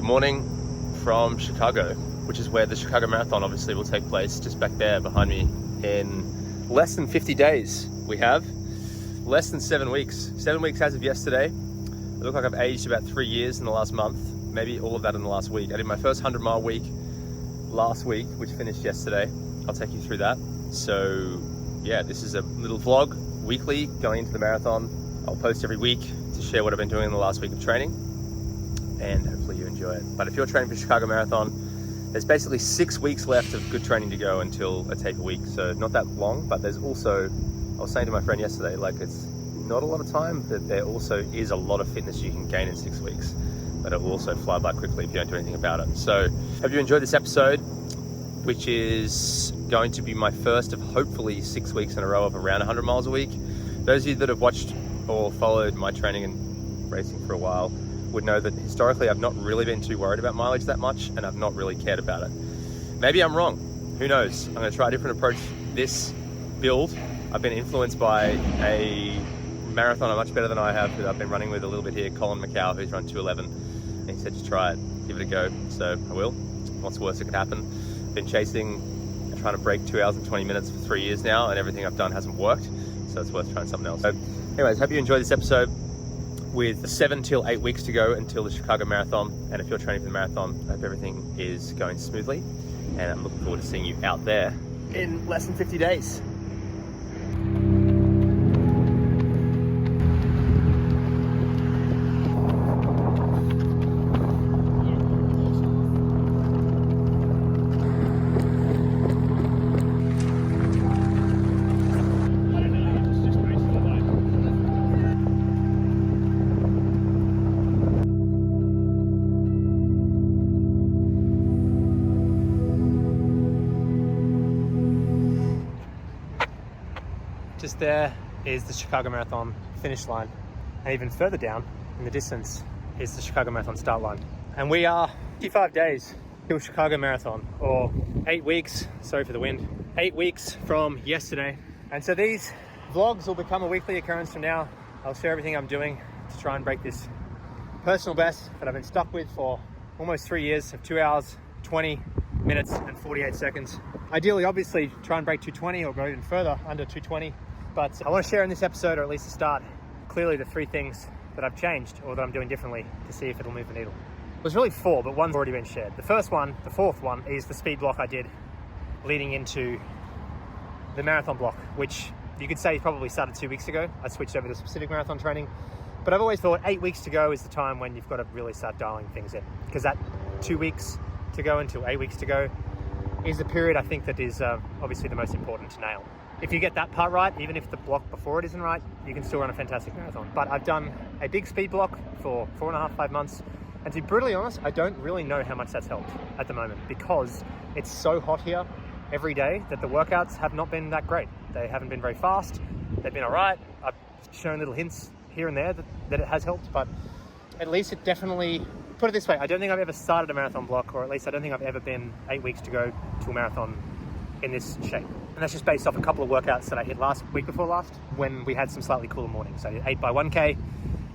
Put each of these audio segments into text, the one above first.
Good morning from Chicago, which is where the Chicago Marathon obviously will take place, just back there behind me. In less than 50 days, we have less than 7 weeks. 7 weeks as of yesterday. I look like I've aged about 3 years in the last month, maybe all of that in the last week. I did my first 100-mile week last week, which finished yesterday. I'll take you through that. So yeah, this is a little vlog weekly going into the marathon. I'll post every week to share what I've been doing in the last week of training, and hopefully you enjoy it. But if you're training for Chicago Marathon, there's basically 6 weeks left of good training to go until a taper week. So not that long, but there's also, I was saying to my friend yesterday, like it's not a lot of time, but there also is a lot of fitness you can gain in 6 weeks, but it will also fly by quickly if you don't do anything about it. So hope you enjoyed this episode, which is going to be my first of hopefully 6 weeks in a row of around 100 miles a week. Those of you that have watched or followed my training and racing for a while would know that historically I've not really been too worried about mileage that much, and I've not really cared about it. Maybe I'm wrong, who knows? I'm gonna try a different approach this build. I've been influenced by a marathoner much better than I have, who I've been running with a little bit here, Colin McCow, who's run 2:11, and he said just try it, give it a go. So I will. What's worse that could happen? Been chasing and trying to break 2 hours and 20 minutes for 3 years now, and everything I've done hasn't worked, so it's worth trying something else. So anyways, hope you enjoyed this episode with 7 till 8 weeks to go until the Chicago Marathon. And if you're training for the marathon, I hope everything is going smoothly, and I'm looking forward to seeing you out there in less than 50 days. Just there is the Chicago Marathon finish line, and even further down in the distance is the Chicago Marathon start line. And we are 55 days till Chicago Marathon, or 8 weeks, sorry for the wind, 8 weeks from yesterday. And so these vlogs will become a weekly occurrence from now. I'll share everything I'm doing to try and break this personal best that I've been stuck with for almost 3 years of 2 hours, 20 minutes and 48 seconds. Ideally, obviously, try and break 220 or go even further, under 220. But I want to share in this episode, or at least to start, clearly the 3 things that I've changed or that I'm doing differently to see if it'll move the needle. There's really 4, but one's already been shared. The first one, the 4th one, is the speed block I did leading into the marathon block, which you could say probably started 2 weeks ago. I switched over to specific marathon training, but I've always thought 8 weeks to go is the time when you've got to really start dialing things in, because that 2 weeks to go until 8 weeks to go is the period I think that is obviously the most important to nail. If you get that part right, even if the block before it isn't right, you can still run a fantastic marathon. But I've done a big speed block for 4.5, 5 months. And to be brutally honest, I don't really know how much that's helped at the moment, because it's so hot here every day that the workouts have not been that great. They haven't been very fast. They've been all right. I've shown little hints here and there that it has helped, but at least it definitely, put it this way, I don't think I've ever started a marathon block, or at least I don't think I've ever been 8 weeks to go to a marathon in this shape. And that's just based off a couple of workouts that I hit week before last, when we had some slightly cooler mornings. So I did 8 by 1K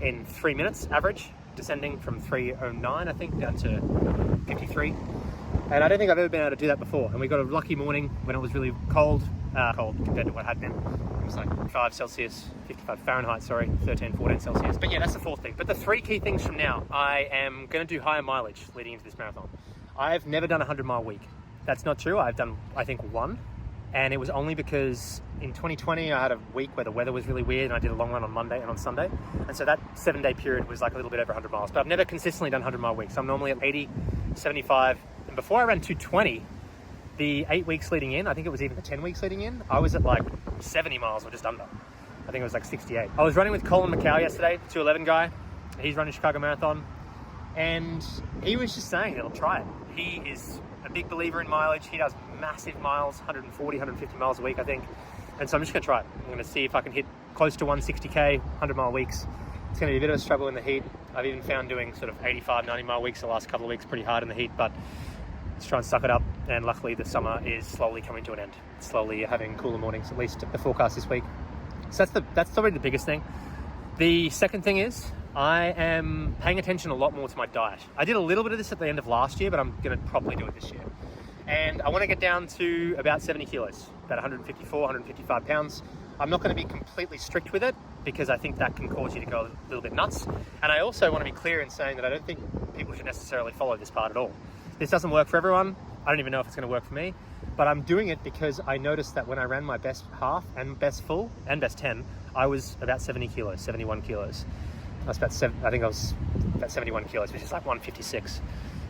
in 3 minutes average, descending from 3:09, I think, down to 53. And I don't think I've ever been able to do that before. And we got a lucky morning when it was really cold compared to what had been. It was like 55 Fahrenheit, 13, 14 Celsius. But yeah, that's the 4th thing. But the 3 key things from now, I am going to do higher mileage leading into this marathon. I've never done a 100-mile week. That's not true. I've done, I think, 1. And it was only because in 2020, I had a week where the weather was really weird, and I did a long run on Monday and on Sunday. And so that 7-day period was like a little bit over 100 miles. But I've never consistently done 100-mile weeks. I'm normally at 80, 75. And before I ran 220, the 8 weeks leading in, I think it was even the 10 weeks leading in, I was at like 70 miles or just under. I think it was like 68. I was running with Colin McCow yesterday, the 2:11 guy. He's running Chicago Marathon. And he was just saying that I'll try it. He is a big believer in mileage. He does massive miles, 140, 150 miles a week, I think. And so I'm just gonna try it. I'm gonna see if I can hit close to 160K, 100-mile weeks. It's gonna be a bit of a struggle in the heat. I've even found doing sort of 85, 90-mile weeks the last couple of weeks pretty hard in the heat, but let's try and suck it up. And luckily the summer is slowly coming to an end. Slowly having cooler mornings, at least the forecast this week. So that's probably the biggest thing. The second thing is I am paying attention a lot more to my diet. I did a little bit of this at the end of last year, but I'm going to properly do it this year. And I want to get down to about 70 kilos, about 154, 155 pounds. I'm not going to be completely strict with it because I think that can cause you to go a little bit nuts. And I also want to be clear in saying that I don't think people should necessarily follow this part at all. This doesn't work for everyone. I don't even know if it's going to work for me, but I'm doing it because I noticed that when I ran my best half and best full and best 10, I was about 70 kilos, 71 kilos. I was I think I was about 71 kilos, which is like 156.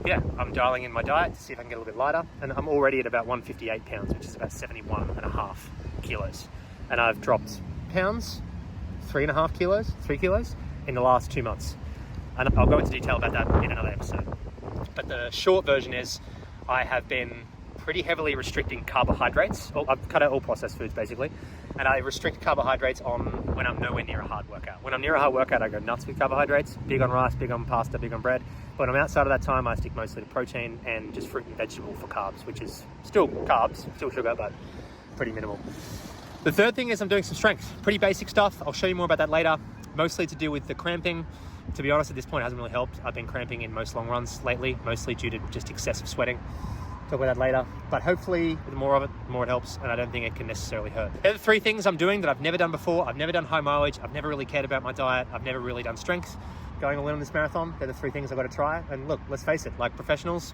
Yeah, I'm dialing in my diet to see if I can get a little bit lighter, and I'm already at about 158 pounds, which is about 71 and a half kilos. And I've dropped pounds, 3 kilos in the last 2 months. And I'll go into detail about that in another episode. But the short version is I have been pretty heavily restricting carbohydrates. I've cut out all processed foods basically, and I restrict carbohydrates when I'm nowhere near a hard workout. When I'm near a hard workout, I go nuts with carbohydrates, big on rice, big on pasta, big on bread. But when I'm outside of that time, I stick mostly to protein and just fruit and vegetable for carbs, which is still carbs, still sugar, but pretty minimal. The third thing is I'm doing some strength, pretty basic stuff. I'll show you more about that later, mostly to do with the cramping. To be honest, at this point, it hasn't really helped. I've been cramping in most long runs lately, mostly due to just excessive sweating. Talk about that later, but hopefully the more of it, the more it helps, and I don't think it can necessarily hurt. They're the 3 things I'm doing that I've never done before. I've never done high mileage. I've never really cared about my diet. I've never really done strength. Going all in on this marathon, they're the 3 things I've got to try. And look, let's face it, like professionals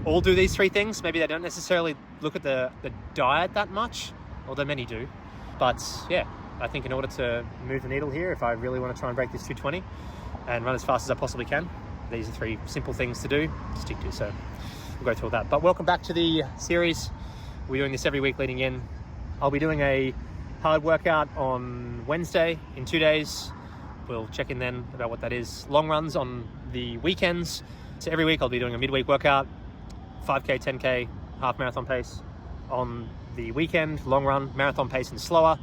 all do these 3 things. Maybe they don't necessarily look at the diet that much, although many do. But yeah, I think in order to move the needle here, if I really want to try and break this 220 and run as fast as I possibly can, these are 3 simple things to do, to stick to. So we'll go through all that. But welcome back to the series. We're doing this every week leading in. I'll be doing a hard workout on Wednesday in 2 days. We'll check in then about what that is. Long runs on the weekends. So every week I'll be doing a midweek workout, 5K, 10K, half marathon pace. On the weekend, long run, marathon pace and slower.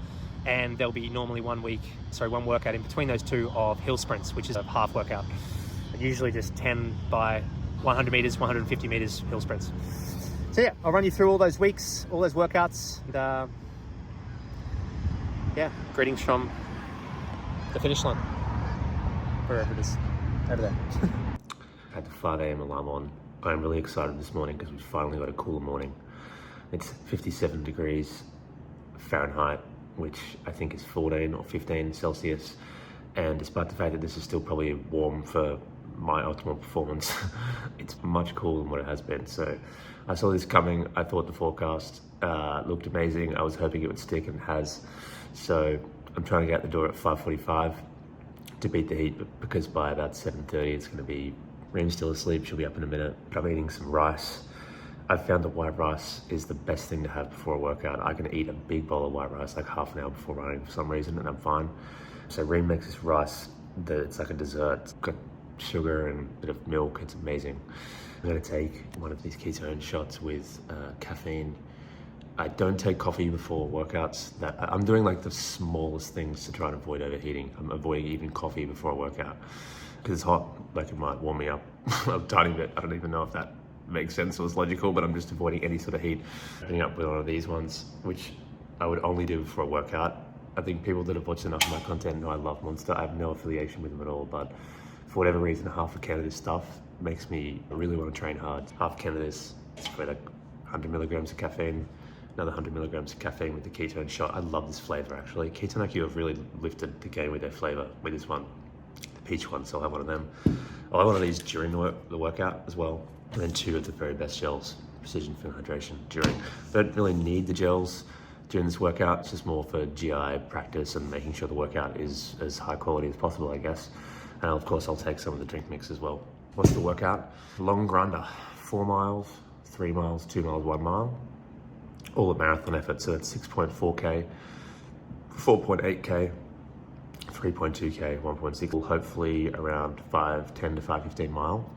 And there'll be normally one workout in between those 2 of hill sprints, which is a half workout. Usually just 10 by 100 meters, 150 meters hill sprints. So yeah, I'll run you through all those weeks, all those workouts. And yeah, greetings from the finish line, wherever it is, over there. I had the 5 a.m. alarm on. I'm really excited this morning because we've finally got a cooler morning. It's 57 degrees Fahrenheit, which I think is 14 or 15 Celsius. And despite the fact that this is still probably warm for my optimal performance, it's much cooler than what it has been. So I saw this coming. I thought the forecast looked amazing. I was hoping it would stick, and it has. So I'm trying to get out the door at 5:45 to beat the heat, but because by about 7:30 it's going to be Reem's still asleep. She'll be up in a minute. I'm eating some rice. I've found that white rice is the best thing to have before a workout. I can eat a big bowl of white rice like half an hour before running for some reason, and I'm fine. So Reem makes this rice that it's like a dessert. It's got sugar and a bit of milk. It's amazing. I'm going to take one of these ketone shots with caffeine. I don't take coffee before workouts. I'm doing like the smallest things to try and avoid overheating. I'm avoiding even coffee before a workout because it's hot. Like it might warm me up a tiny bit. I don't even know if that makes sense or is logical, but I'm just avoiding any sort of heat. Ending up with one of these ones, which I would only do before a workout. I think people that have watched enough of my content know I love Monster. I have no affiliation with them at all, but for whatever reason, half a can of this stuff makes me really want to train hard. Half a can of this, it's for like 100 milligrams of caffeine, another 100 milligrams of caffeine with the ketone shot. I love this flavor actually. Ketone IQ have really lifted the game with their flavor with this one, the peach one, so I'll have one of them. I'll have one of these during the workout as well. And then 2 of the very best gels, Precision Fin Hydration during. Don't really need the gels during this workout. It's just more for GI practice and making sure the workout is as high quality as possible, I guess. And of course, I'll take some of the drink mix as well. What's the workout? Long grunder, 4 miles, 3 miles, 2 miles, 1 mile. All at marathon effort, so that's 6.4K, 4.8K, 3.2K, 1.6, hopefully around 5:10 to 5:15 mile,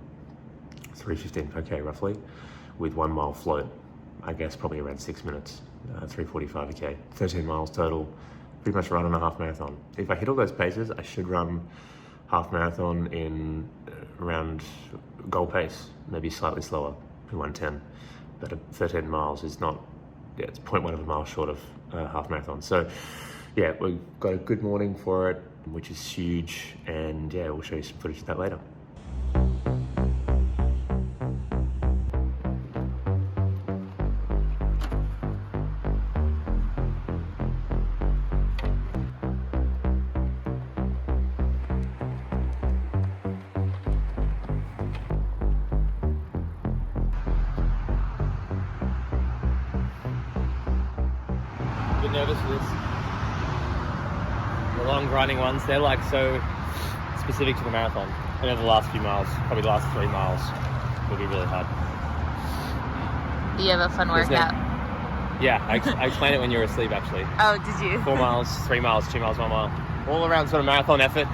3:15 per K roughly, with 1 mile float. I guess probably around 6 minutes, 3:45 a K, 13 miles total, pretty much running a half marathon. If I hit all those paces, I should run half marathon in around goal pace, maybe slightly slower, 1:10. But 13 miles is not, it's 0.1 of a mile short of half marathon. So yeah, we've got a good morning for it. which is huge. And yeah, we'll show you some footage of that later. A bit nervous for this. The long grinding ones, they're like so specific to the marathon. And then the last few miles, probably the last 3 miles, will be really hard. You have a fun workout. Yeah, I explained it when you were asleep actually. Oh, did you? 4 miles, 3 miles, 2 miles, 1 mile. All around sort of marathon effort.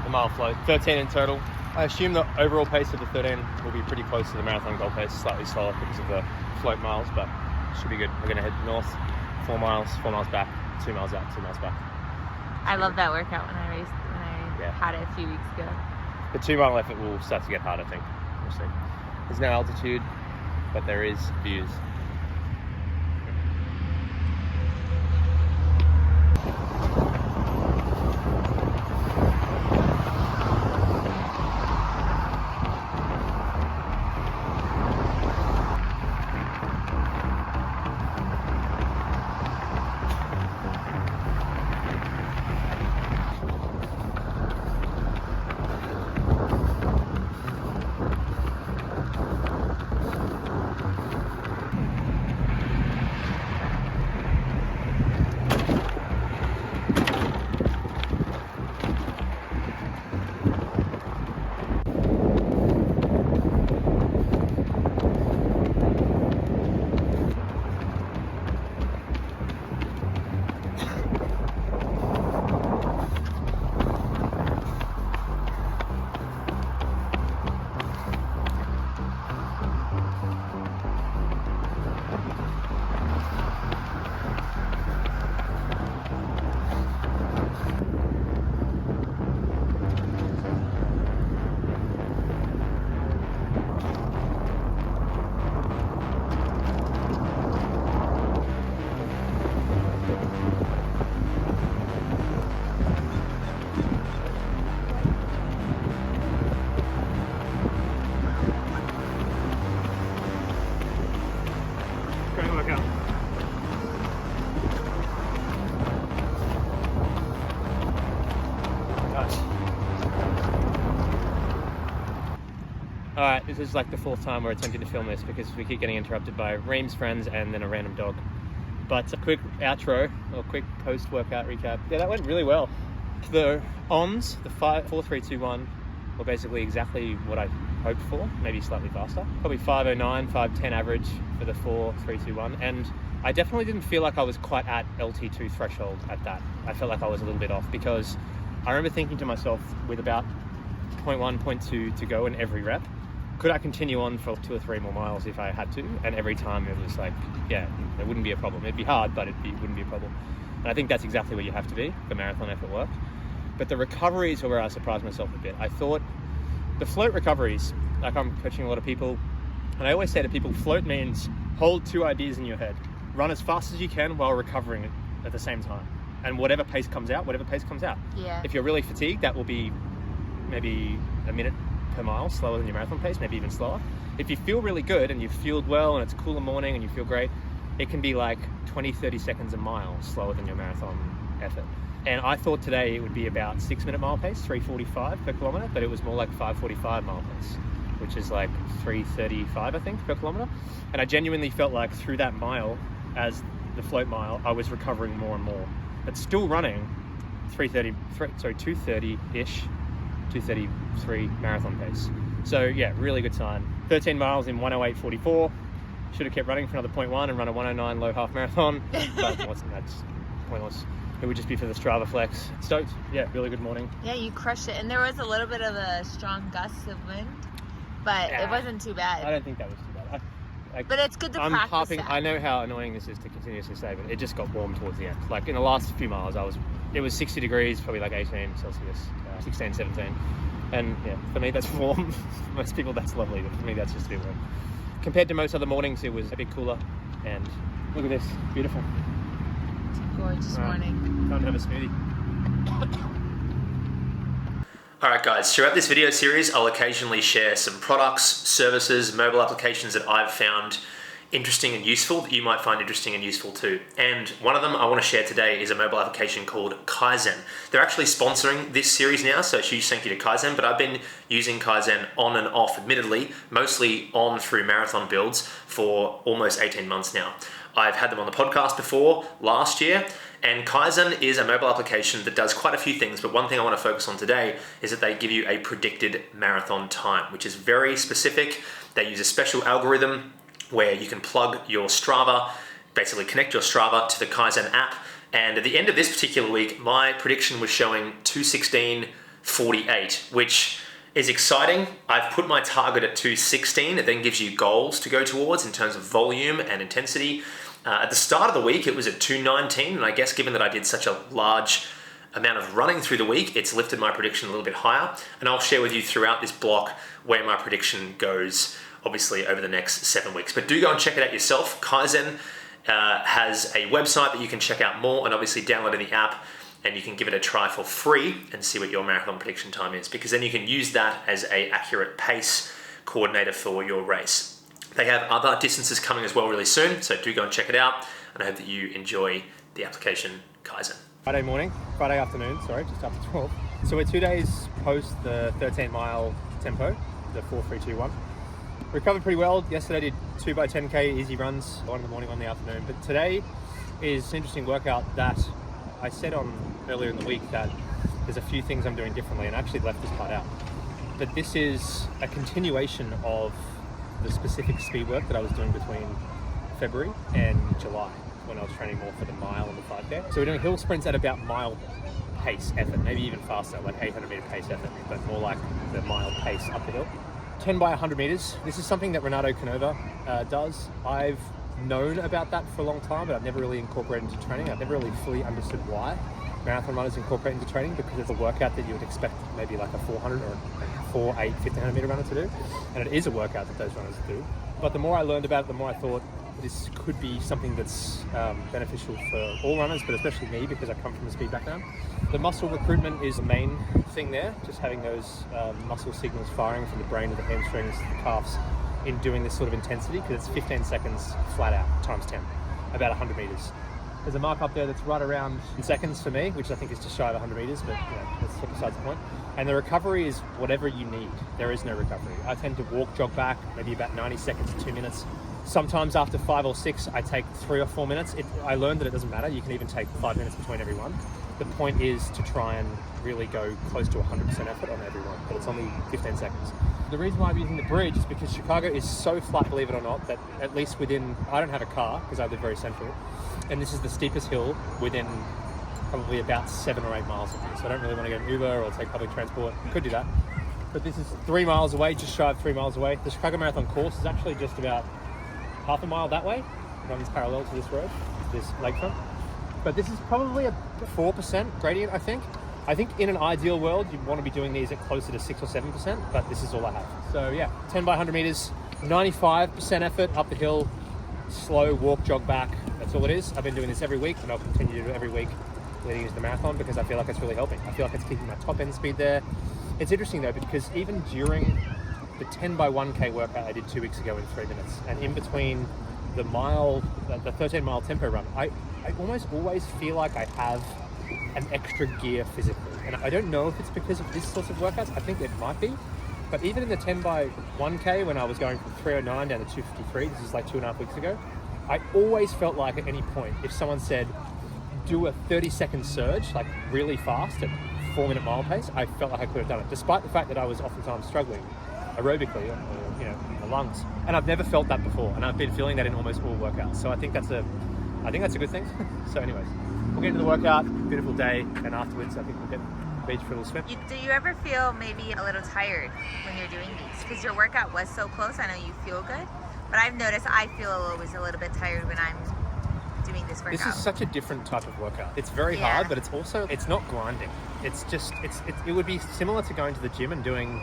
The mile float, 13 in total. I assume the overall pace of the 13 will be pretty close to the marathon goal pace, slightly slower because of the float miles, but should be good. We're going to head north, 4 miles back, 2 miles out, 2 miles back. I love that workout when I had it a few weeks ago. The 2 mile effort will start to get hard, I think. We'll see. There's no altitude, but there is views. Great workout. Alright, this is like the 4th time we're attempting to film this because we keep getting interrupted by Reem's friends and then a random dog. But a quick outro, or quick post-workout recap. Yeah, that went really well. The ONS, the 4, 3, 2, 1, were basically exactly what I hoped for, maybe slightly faster. Probably 5:09, 5:10 average for the 4, 3, 2, 1. And I definitely didn't feel like I was quite at LT2 threshold at that. I felt like I was a little bit off because I remember thinking to myself with about 0.1, 0.2 to go in every rep, could I continue on for 2 or 3 more miles if I had to? And every time it was like, yeah, it wouldn't be a problem. It'd be hard, but it wouldn't be a problem. And I think that's exactly where you have to be, the marathon effort work. But the recoveries are where I surprised myself a bit. I thought the float recoveries, like I'm coaching a lot of people, and I always say to people, float means hold 2 ideas in your head. Run as fast as you can while recovering it at the same time. And whatever pace comes out, whatever pace comes out. Yeah. If you're really fatigued, that will be maybe a minute per mile slower than your marathon pace, maybe even slower. If you feel really good and you've fueled well and it's a cooler morning and you feel great, it can be like 20, 30 seconds a mile slower than your marathon effort. And I thought today it would be about 6-minute mile pace, 3:45 per kilometer, but it was more like 5:45 mile pace, which is like 3:35, I think, per kilometer. And I genuinely felt like through that mile, as the float mile, I was recovering more and more, but still running 2:30-ish, 2:33 marathon pace. So yeah, really good sign. 13 miles in 1:08:44. Should have kept running for another 0.1 and run a 1:09 low half marathon, but that's pointless. It would just be for the Strava flex. Stoked. Yeah, really good morning. Yeah, you crushed it. And there was a little bit of a strong gust of wind, but Yeah. It wasn't too bad. I don't think that was too bad. But it's good to practice that. I know how annoying this is to continuously say, but it just got warm towards the end. Like in the last few miles, it was 60 degrees, probably like 18 Celsius, 16, 17. And yeah, for me, that's warm. For most people, that's lovely. But for me, that's just a bit warm. Compared to most other mornings, it was a bit cooler. And look at this, beautiful. It's a gorgeous morning. Time to have a smoothie. Alright guys, throughout this video series I'll occasionally share some products, services, mobile applications that I've found interesting and useful that you might find interesting and useful too. And one of them I want to share today is a mobile application called Kaizen. They're actually sponsoring this series now, so huge thank you to Kaizen, but I've been using Kaizen on and off, admittedly, mostly on through marathon builds for almost 18 months now. I've had them on the podcast before last year, and Kaizen is a mobile application that does quite a few things, but one thing I want to focus on today is that they give you a predicted marathon time, which is very specific. They use a special algorithm where you can plug your Strava, basically connect your Strava to the Kaizen app, and at the end of this particular week, my prediction was showing 2:16:48, which is exciting. I've put my target at 2:16. It then gives you goals to go towards in terms of volume and intensity. At the start of the week, it was at 2:19, and I guess given that I did such a large amount of running through the week, it's lifted my prediction a little bit higher, and I'll share with you throughout this block where my prediction goes, obviously over the next 7 weeks. But do go and check it out yourself. Kaizen has a website that you can check out more, and obviously download the app, and you can give it a try for free and see what your marathon prediction time is, because then you can use that as an accurate pace coordinator for your race. They have other distances coming as well really soon, so do go and check it out, and I hope that you enjoy the application Kaizen. Friday afternoon, just after 12. So we're 2 days post the 13-mile tempo, the 4-3-2-1. Recovered pretty well. Yesterday I did 2 by 10K easy runs, one in the morning, one in the afternoon. But today is an interesting workout that I said on earlier in the week that there's a few things I'm doing differently, and I actually left this part out. But this is a continuation of the specific speed work that I was doing between February and July when I was training more for the mile and the 5K. So we're doing hill sprints at about mile pace effort, maybe even faster, like 800 meter pace effort, but more like the mile pace up the hill. 10 by 100 meters. This is something that Renato Canova does. I've known about that for a long time, but I've never really incorporated into training. I've never really fully understood why marathon runners incorporate into training, because it's a workout that you would expect maybe like a 400 or a 4, 8, 1500 meter runner to do. And it is a workout that those runners do. But the more I learned about it, the more I thought this could be something that's beneficial for all runners, but especially me because I come from a speed background. The muscle recruitment is the main thing there, just having those muscle signals firing from the brain to the hamstrings, the calves, in doing this sort of intensity, because it's 15 seconds flat out times 10, about 100 meters. There's a mark up there that's right around in seconds for me, which I think is just shy of 100 meters, but that's besides the point. And the recovery is whatever you need. There is no recovery. I tend to walk, jog back, maybe about 90 seconds to 2 minutes. Sometimes after 5 or 6, I take 3 or 4 minutes. I learned that it doesn't matter. You can even take 5 minutes between every one. The point is to try and really go close to 100% effort on every one, but it's only 15 seconds. The reason why I'm using the bridge is because Chicago is so flat, believe it or not, that at least within, I don't have a car because I live very central, and this is the steepest hill within probably about 7 or 8 miles of me. So I don't really want to get an Uber or take public transport. Could do that. But this is 3 miles away, just shy of 3 miles away. The Chicago Marathon course is actually just about half a mile that way. It runs parallel to this road, this lakefront. But this is probably a 4% gradient, I think. I think in an ideal world, you'd want to be doing these at closer to 6 or 7%, but this is all I have. So yeah, 10 by 100 meters, 95% effort up the hill, slow walk, jog back. That's all it is. I've been doing this every week, and I'll continue to do it every week leading into the marathon because I feel like it's really helping. I feel like it's keeping my top end speed there. It's interesting though, because even during the 10 by 1K workout I did 2 weeks ago in 3 minutes, and in between the 13 mile tempo run, I almost always feel like I have an extra gear physically. And I don't know if it's because of this sort of workouts. I think it might be. But even in the 10 by 1K, when I was going from 309 down to 253, this is like 2.5 weeks ago, I always felt like at any point, if someone said, do a 30-second surge, like really fast at 4-minute mile pace, I felt like I could have done it, despite the fact that I was oftentimes struggling aerobically, in the lungs. And I've never felt that before, and I've been feeling that in almost all workouts. So I think that's a good thing. So anyways, we'll get into the workout, beautiful day, and afterwards I think we'll get the beach for a little swim. Do you ever feel maybe a little tired when you're doing these? Because your workout was so close, I know you feel good, but I've noticed I feel always a little bit tired when I'm doing this workout. This is such a different type of workout. It's very hard, but it's not grinding. It's just, it would be similar to going to the gym and doing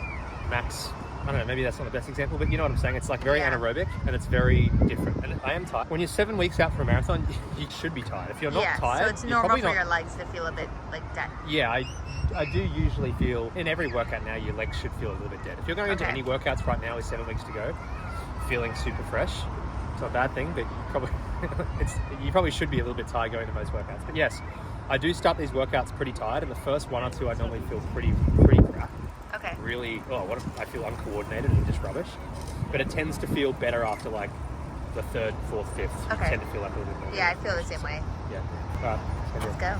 max I don't know, maybe that's not the best example, but you know what I'm saying? It's like very anaerobic and it's very different. And I am tired. When you're 7 weeks out for a marathon, you should be tired. If you're not tired, so it's normal for your legs to feel a bit like dead. Yeah, I do usually feel, in every workout now, your legs should feel a little bit dead. If you're going into any workouts right now with 7 weeks to go, feeling super fresh, it's not a bad thing, but you probably should be a little bit tired going to most workouts. But yes, I do start these workouts pretty tired, and the first one or two I normally feel pretty crap. Okay. Really, I feel uncoordinated and just rubbish. But it tends to feel better after like the third, fourth, fifth. Okay. You tend to feel like a little bit more. Yeah, I feel the same way. Yeah. All right. Let's go.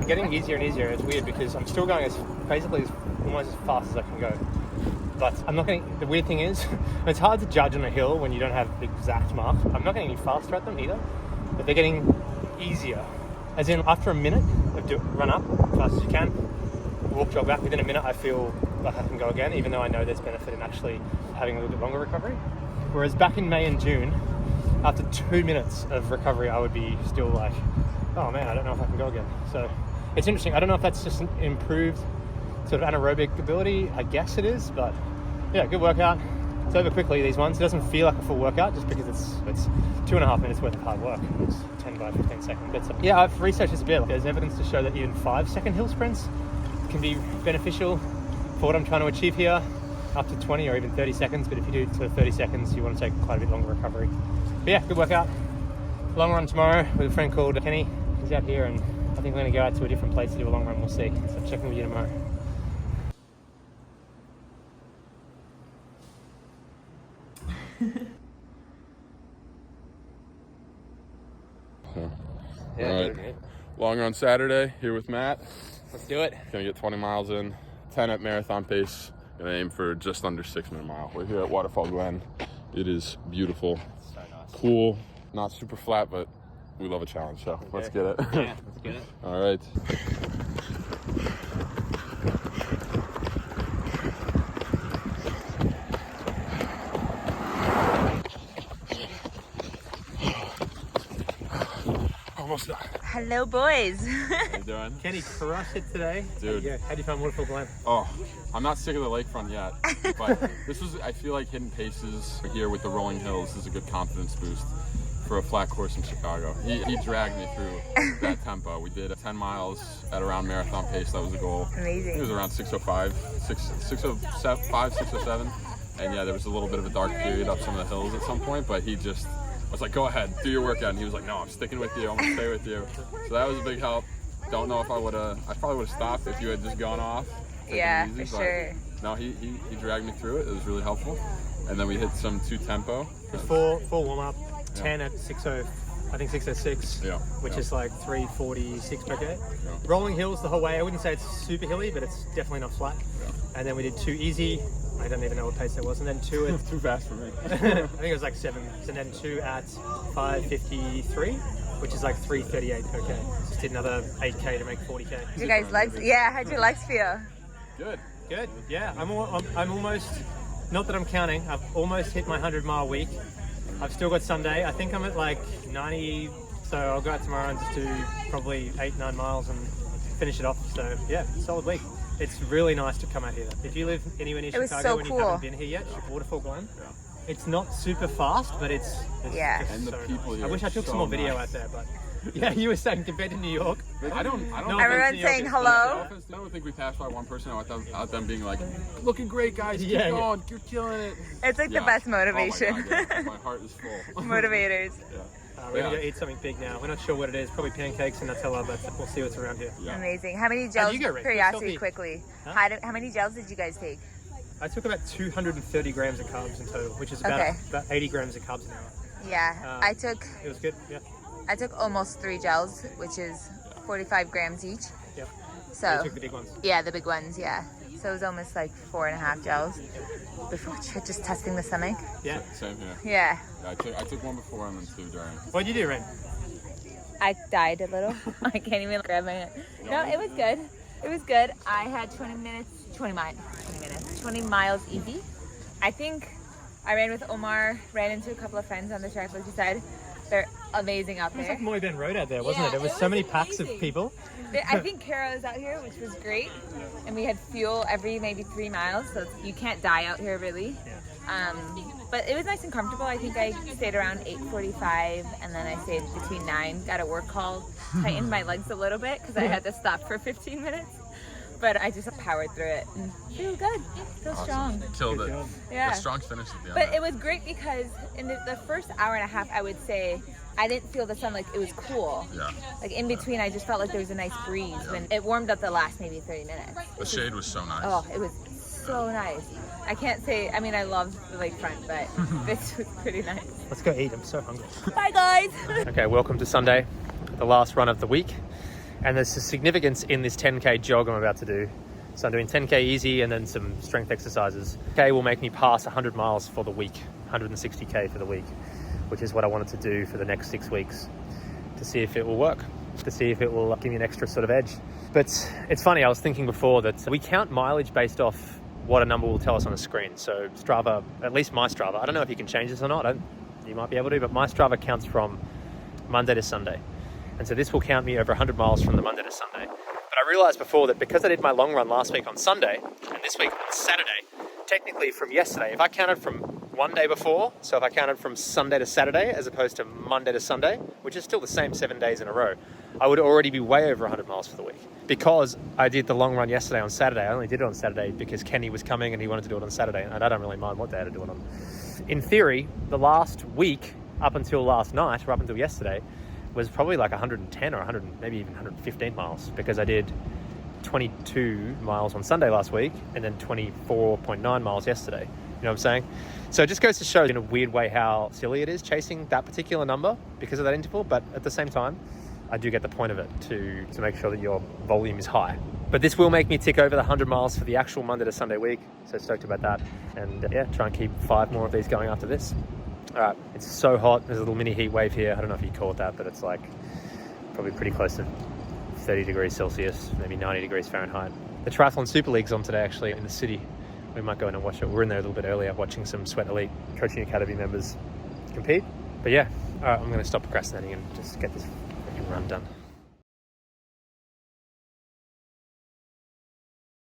Getting easier and easier. It's weird because I'm still going almost as fast as I can go. But I'm not getting, the weird thing is, it's hard to judge on a hill when you don't have the exact mark. I'm not getting any faster at them either, but they're getting easier. As in, after a minute of run up as fast as you can, walk, jog back, within a minute I feel like I can go again, even though I know there's benefit in actually having a little bit longer recovery. Whereas back in May and June, after 2 minutes of recovery, I would be still like, oh man, I don't know if I can go again. So it's interesting. I don't know if that's just an improved sort of anaerobic ability. I guess it is, but yeah, good workout. It's over quickly, these ones. It doesn't feel like a full workout just because it's 2.5 minutes worth of hard work. It's 10 by 15 second bits. Yeah, I've researched this a bit. There's evidence to show that even 5-second hill sprints can be beneficial for what I'm trying to achieve here, up to 20 or even 30 seconds. But if you do to 30 seconds, you want to take quite a bit longer recovery. But yeah, good workout. Long run tomorrow with a friend called Kenny. He's out here, and I think we're going to go out to a different place to do a long run. We'll see. So I'm checking with you tomorrow. All right. Long run Saturday here with Matt. Let's do it. Gonna get 20 miles in, 10 at marathon pace. Gonna aim for just under 6 minute mile. We're here at Waterfall Glen. It is beautiful, So nice. cool, not super flat, but we love a challenge. So let's get it. Yeah, let's get it. All right. Almost done. Hello, boys. How you doing? Kenny, crush it today. Dude. How do you find Waterfall Glen? Oh, I'm not sick of the lakefront yet, but I feel like hitting paces here with the rolling hills is a good confidence boost for a flat course in Chicago. He dragged me through that tempo. We did 10 miles at around marathon pace. That was the goal. Amazing. It was around 6:05, 6:07. And yeah, there was a little bit of a dark period up some of the hills at some point, but I was like, go ahead, do your workout. And he was like, no, I'm sticking with you. I'm gonna stay with you. So that was a big help. Don't know if I probably would have stopped if you had just gone off. Yeah, easy, for sure. No, he dragged me through it. It was really helpful. And then we hit some 2 tempo. Full warm up, 10 at 6:06, Yeah. which is like 3:46 per K. Yeah. Rolling hills the whole way. I wouldn't say it's super hilly, but it's definitely not flat. Yeah. And then we did 2 easy. I don't even know what pace that was. And then 2 at, Too fast for me. I think it was like 7. And then 2 at 5:53, which is like 3:38 per K. Just did another 8K to make 40K. You guys' legs? Yeah, how'd your legs feel? Good. Good. Yeah, I'm almost, not that I'm counting, I've almost hit my 100-mile week. I've still got Sunday. I think I'm at like 90, so I'll go out tomorrow and just do probably 8-9 miles and finish it off. So yeah, solid week. It's really nice to come out here. If you live anywhere near It was Chicago so and cool. you haven't been here yet, Waterfall Glen, It's not super fast, but it's Yeah. just And the so people nice. here I wish I are took so some more video nice. out there, but yeah, you were saying compared to New York. I don't No, Everyone's New York saying is- hello. I don't think we passed by one person without them being like, looking great, guys. Keep Yeah, yeah. going. You're killing it. It's like Yeah. the best Oh my motivation. God, yeah. My heart is full. Motivators. Yeah. We're gonna Yeah. go eat something big now. We're not sure what it is. Probably pancakes and Nutella, but we'll see what's around here. Yeah. Amazing. How many How'd gels? you go, Rick? Curiosity, Selfie. quickly. Huh? How many gels did you guys take? I took about 230 grams of carbs in total, which is Okay. about 80 grams of carbs an hour. Yeah, I took It was good. Yeah. almost 3 gels, which is 45 grams each. Yeah. So I took the big ones. yeah, the big ones. Yeah. So it was almost like 4.5 gels before just testing the stomach. Yeah. Same here. Yeah. Yeah, I took one before and then 2 during. What'd you do, Ren? I died a little. I can't even grab my hand. No, it was good. It was good. I had 20 miles easy. I think I ran with Omar, ran into a couple of friends on the track, like you said. They're amazing out It was there. like Moy Ben Road out there, wasn't Yeah, it? There was it so was many packs of amazing. people. I think Kara was out here, which was great. And we had fuel every maybe 3 miles, so you can't die out here really. But it was nice and comfortable. I think I stayed around 8:45, and then I stayed between 9. Got a work call, tightened my legs a little bit because I had to stop for 15 minutes. But I just powered through it and feel good, feel strong. Killed it. Yeah. A strong finish at the end. But it was great because in the first hour and a half, I would say I didn't feel the sun, like it was cool. Yeah. Like in between, I just felt like there was a nice breeze. When it warmed up the last maybe 30 minutes. The shade was so nice. Oh, it was so nice. I can't say, I mean, I love the lakefront, but this was pretty nice. Let's go eat. I'm so hungry. Bye, guys. Okay, welcome to Sunday, the last run of the week. And there's a significance in this 10K jog I'm about to do. So I'm doing 10K easy and then some strength exercises. K will make me pass 100 miles for the week, 160K for the week, which is what I wanted to do for the next 6 weeks to see if it will work, to see if it will give me an extra sort of edge. But it's funny, I was thinking before that we count mileage based off what a number will tell us on the screen. So Strava, at least my Strava, I don't know if you can change this or not, you might be able to, but my Strava counts from Monday to Sunday. And so this will count me over 100 miles from the Monday to Sunday. But I realized before that because I did my long run last week on Sunday and this week on Saturday, technically from yesterday, if I counted from one day before, so if I counted from Sunday to Saturday as opposed to Monday to Sunday, which is still the same 7 days in a row, I would already be way over 100 miles for the week. Because I did the long run yesterday on Saturday, I only did it on Saturday because Kenny was coming and he wanted to do it on Saturday, and I don't really mind what day to do it on. In theory, the last week, up until last night, or up until yesterday, was probably like 110 or 100, maybe even 115 miles, because I did 22 miles on Sunday last week and then 24.9 miles yesterday. You know what I'm saying? So it just goes to show in a weird way how silly it is chasing that particular number because of that interval, but at the same time, I do get the point of it to make sure that your volume is high. But this will make me tick over the 100 miles for the actual Monday to Sunday week, so stoked about that. And yeah, try and keep 5 more of these going after this. All right, it's so hot. There's a little mini heat wave here. I don't know if you call it that, but it's like probably pretty close to 30 degrees Celsius, maybe 90 degrees Fahrenheit. The Triathlon Super League's on today, actually, in the city. We might go in and watch it. We're in there a little bit earlier, watching some Sweat Elite Coaching Academy members compete. But yeah, all right, I'm going to stop procrastinating and just get this freaking run done.